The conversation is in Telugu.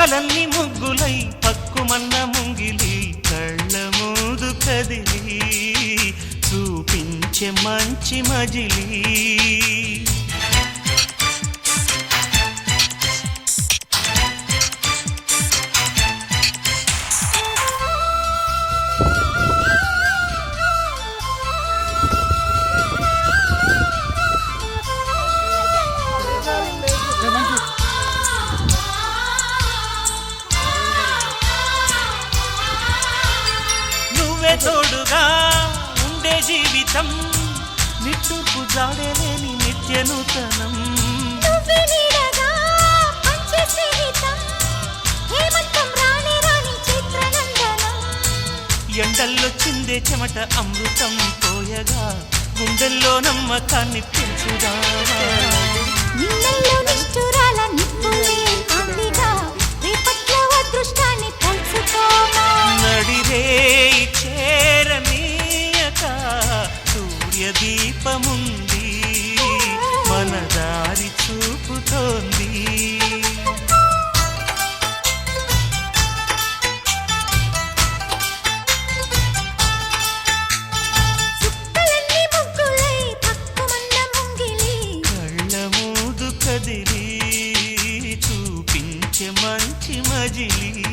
కలల్ని ముగ్గులై పక్కుమన్న ముంగిలి కళ్ళ మూదు కదిలి చూపించే మంచి మజిలీ తోడుగా ఉండే జీవితం నిట్టూర్పు జాడలేని నిత్య నూతనం ఎండల్లో చిందే చెమట అమృతం పోయగా గుండెల్లో నమ్మకాన్ని పెంచుదా నడిరే చేరనీయక సూర్యదీపముంది మన దారి చూపుతోంది కళ్ళ మూదు కదిలి చూపించే మంచి మజిలీ